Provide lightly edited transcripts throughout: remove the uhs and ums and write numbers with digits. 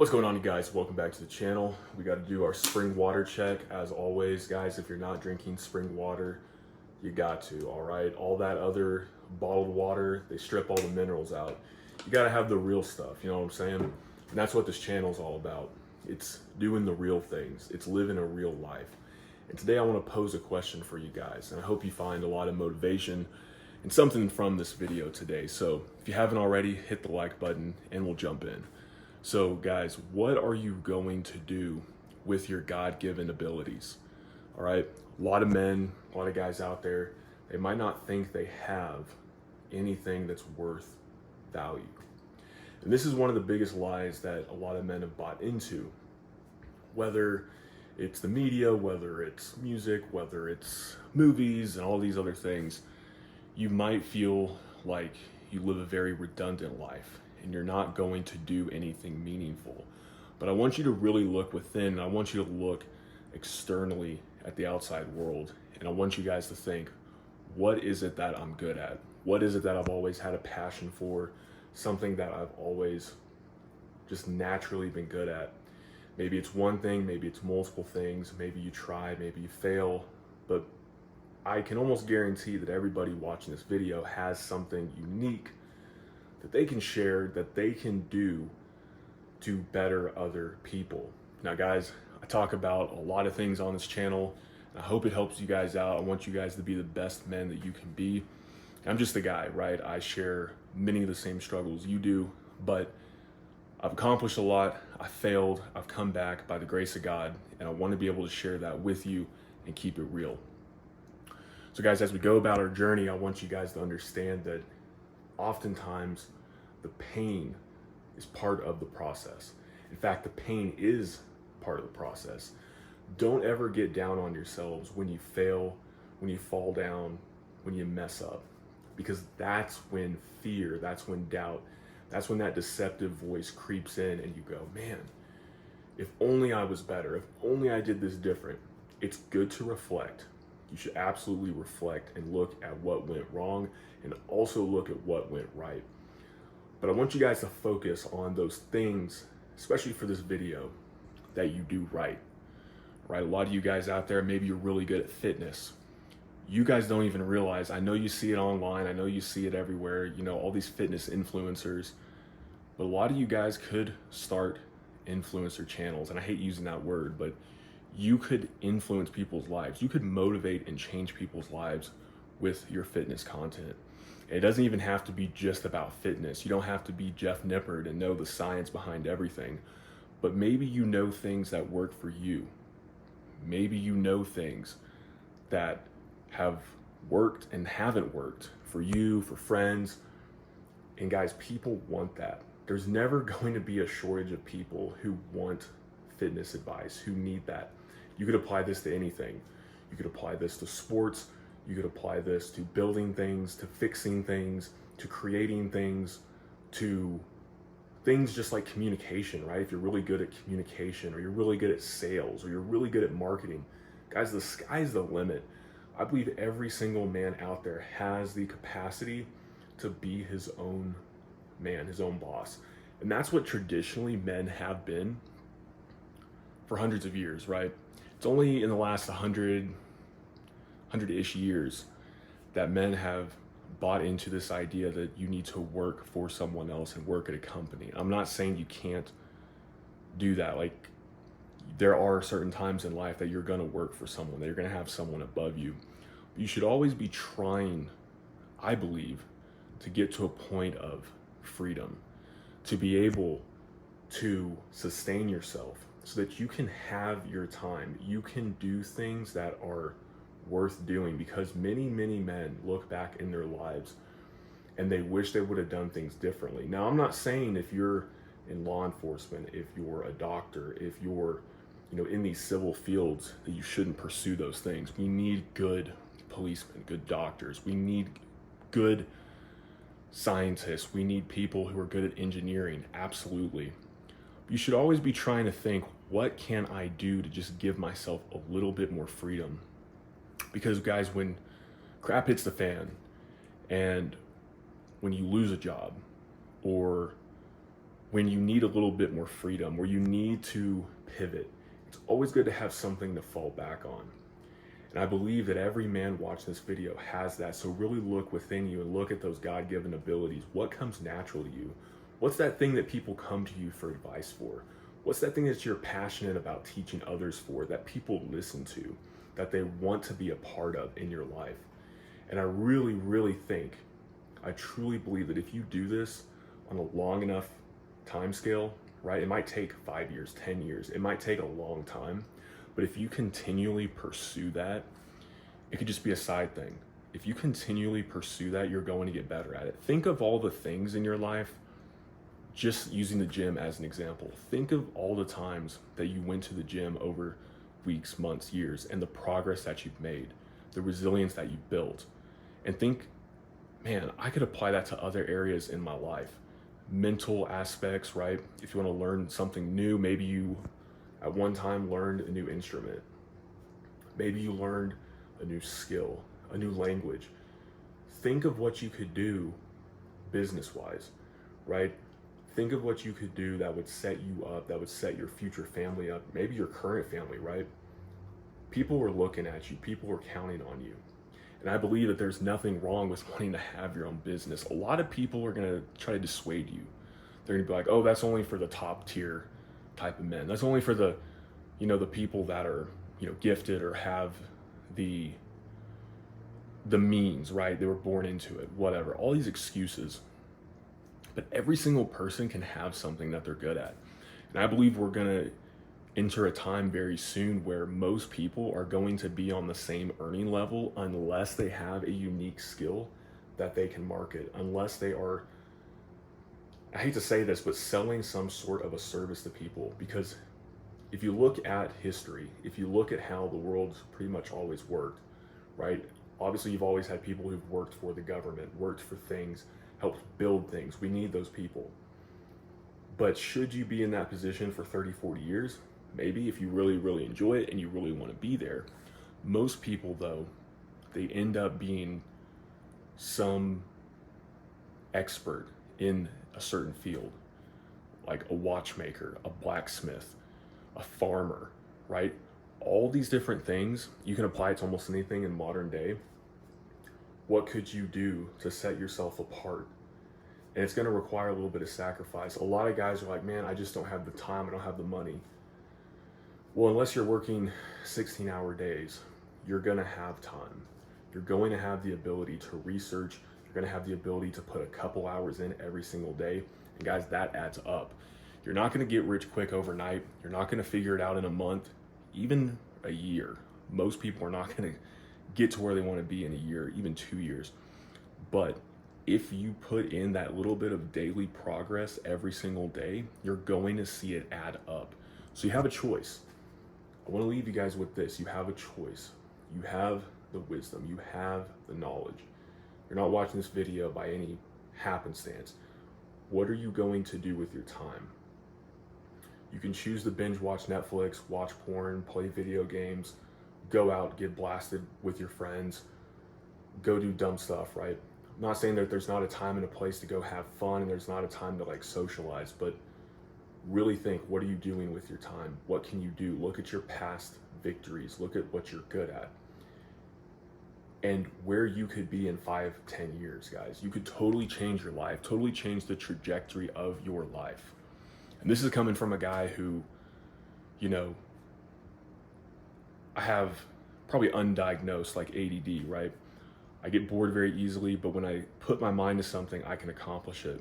What's going on, you guys? Welcome back to the channel. We got to do our spring water check. As always, guys, if you're not drinking spring water, you got to, all right? All that other bottled water, they strip all the minerals out. You got to have the real stuff, you know what I'm saying? And that's what this channel is all about. It's doing the real things. It's living a real life. And today I want to pose a question for you guys, and I hope you find a lot of motivation and something from this video today. So if you haven't already, hit the like button and we'll jump in. So guys, what are you going to do with your God-given abilities? All right, a lot of men, a lot of guys out there, they might not think they have anything that's worth value. And this is one of the biggest lies that a lot of men have bought into, whether it's the media, whether it's music, whether it's movies and all these other things. You might feel like you live a very redundant life and you're not going to do anything meaningful. But I want you to really look within. I want you to look externally at the outside world. And I want you guys to think, what is it that I'm good at? What is it that I've always had a passion for? Something that I've always just naturally been good at. Maybe it's one thing, maybe it's multiple things. Maybe you try, maybe you fail. But I can almost guarantee that everybody watching this video has something unique that they can share, that they can do to better other people. Now guys, I talk about a lot of things on this channel, and I hope it helps you guys out. I want you guys to be the best men that you can be. I'm just a guy, right? I share many of the same struggles you do, but I've accomplished a lot. I failed, I've come back by the grace of God, and I want to be able to share that with you and keep it real. So guys, as we go about our journey, I want you guys to understand that oftentimes the pain is part of the process. In fact, the pain is part of the process. Don't ever get down on yourselves when you fail, when you fall down, when you mess up, because that's when fear, that's when doubt, that's when that deceptive voice creeps in and you go, man, if only I was better, if only I did this different. It's good to reflect. You should absolutely reflect and look at what went wrong and also look at what went right. But I want you guys to focus on those things, especially for this video, that you do right. Right? A lot of you guys out there, maybe you're really good at fitness. You guys don't even realize, I know you see it online, I know you see it everywhere, you know, all these fitness influencers, but a lot of you guys could start influencer channels, and I hate using that word, but you could influence people's lives. You could motivate and change people's lives with your fitness content. It doesn't even have to be just about fitness. You don't have to be Jeff Nippard and know the science behind everything, but maybe you know things that work for you. Maybe you know things that have worked and haven't worked for you, for friends. And guys, people want that. There's never going to be a shortage of people who want fitness advice, who need that. You could apply this to anything. You could apply this to sports. You could apply this to building things, to fixing things, to creating things, to things just like communication, right? If you're really good at communication, or you're really good at sales, or you're really good at marketing, guys, the sky's the limit. I believe every single man out there has the capacity to be his own man, his own boss. And that's what traditionally men have been for hundreds of years, right? It's only in the last 100-ish years that men have bought into this idea that you need to work for someone else and work at a company. I'm not saying you can't do that. Like, there are certain times in life that you're going to work for someone, that you're going to have someone above you. But you should always be trying, I believe, to get to a point of freedom, to be able to sustain yourself so that you can have your time. You can do things that are worth doing, because many men look back in their lives and they wish they would have done things differently. Now, I'm not saying if you're in law enforcement, if you're a doctor, if you're, you know, in these civil fields, that you shouldn't pursue those things. We need good policemen, good doctors. We need good scientists. We need people who are good at engineering. Absolutely. You should always be trying to think, what can I do to just give myself a little bit more freedom? Because guys, when crap hits the fan and when you lose a job, or when you need a little bit more freedom, where you need to pivot, it's always good to have something to fall back on. And I believe that every man watching this video has that. So really look within you and look at those God-given abilities. What comes natural to you? What's that thing that people come to you for advice for? What's that thing that you're passionate about teaching others for, that people listen to, that they want to be a part of in your life? And I really, really think, I truly believe that if you do this on a long enough time scale, right? It might take 5 years, 10 years. It might take a long time. But if you continually pursue that, it could just be a side thing. If you continually pursue that, you're going to get better at it. Think of all the things in your life, just using the gym as an example. Think of all the times that you went to the gym over weeks, months, years, and the progress that you've made, the resilience that you built. And think, man, I could apply that to other areas in my life. Mental aspects, right? If you want to learn something new, maybe you at one time learned a new instrument. Maybe you learned a new skill, a new language. Think of what you could do business-wise, right? Think of what you could do that would set you up, that would set your future family up, maybe your current family, right? People were looking at you, people were counting on you. And I believe that there's nothing wrong with wanting to have your own business. A lot of people are gonna try to dissuade you. They're gonna be like, oh, that's only for the top tier type of men. That's only for the, the people that are, gifted or have the means, right? They were born into it, whatever. All these excuses. But every single person can have something that they're good at. And I believe we're gonna enter a time very soon where most people are going to be on the same earning level unless they have a unique skill that they can market, unless they are, I hate to say this, but selling some sort of a service to people. Because if you look at history, if you look at how the world's pretty much always worked, right? Obviously, you've always had people who've worked for the government, worked for things, helped build things. We need those people. But should you be in that position for 30, 40 years? Maybe, if you really, really enjoy it and you really want to be there. Most people, though, they end up being some expert in a certain field, like a watchmaker, a blacksmith, a farmer, right? All these different things, you can apply it to almost anything in modern day. What could you do to set yourself apart? And it's going to require a little bit of sacrifice. A lot of guys are like, man, I just don't have the time, I don't have the money. Well, unless you're working 16-hour days, you're going to have time. You're going to have the ability to research. You're going to have the ability to put a couple hours in every single day. And guys, that adds up. You're not going to get rich quick overnight. You're not going to figure it out in a month, even a year. Most people are not going to get to where they want to be in a year, even 2 years. But if you put in that little bit of daily progress every single day, you're going to see it add up. So you have a choice. I want to leave you guys with this. You have a choice. You have the wisdom. You have the knowledge. You're not watching this video by any happenstance. What are you going to do with your time? You can choose to binge watch Netflix, watch porn, play video games, go out, get blasted with your friends, go do dumb stuff, right? I'm not saying that there's not a time and a place to go have fun and there's not a time to socialize, but really think, what are you doing with your time? What can you do? Look at your past victories. Look at what you're good at. And where you could be in 5, 10 years, guys. You could totally change your life, totally change the trajectory of your life. And this is coming from a guy who, I have probably undiagnosed ADD, right? I get bored very easily, but when I put my mind to something, I can accomplish it.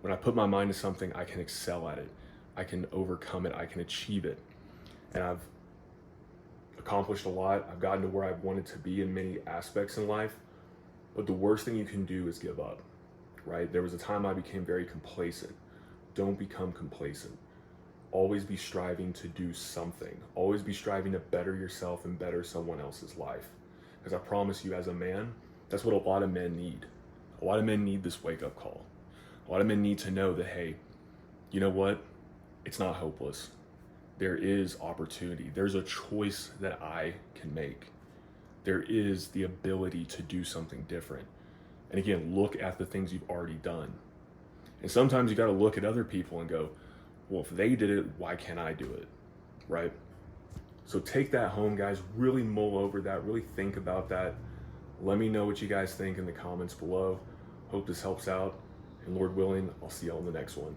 When I put my mind to something, I can excel at it. I can overcome it. I can achieve it. And I've accomplished a lot. I've gotten to where I've wanted to be in many aspects in life. But the worst thing you can do is give up, right? There was a time I became very complacent. Don't become complacent. Always be striving to do something. Always be striving to better yourself and better someone else's life. Because I promise you, as a man, that's what a lot of men need. A lot of men need this wake-up call. A lot of men need to know that, hey, you know what? It's not hopeless. There is opportunity. There's a choice that I can make. There is the ability to do something different. And again, look at the things you've already done. And sometimes you got to look at other people and go, well, if they did it, why can't I do it? Right? So take that home, guys. Really mull over that. Really think about that. Let me know what you guys think in the comments below. Hope this helps out. And Lord willing, I'll see you all in the next one.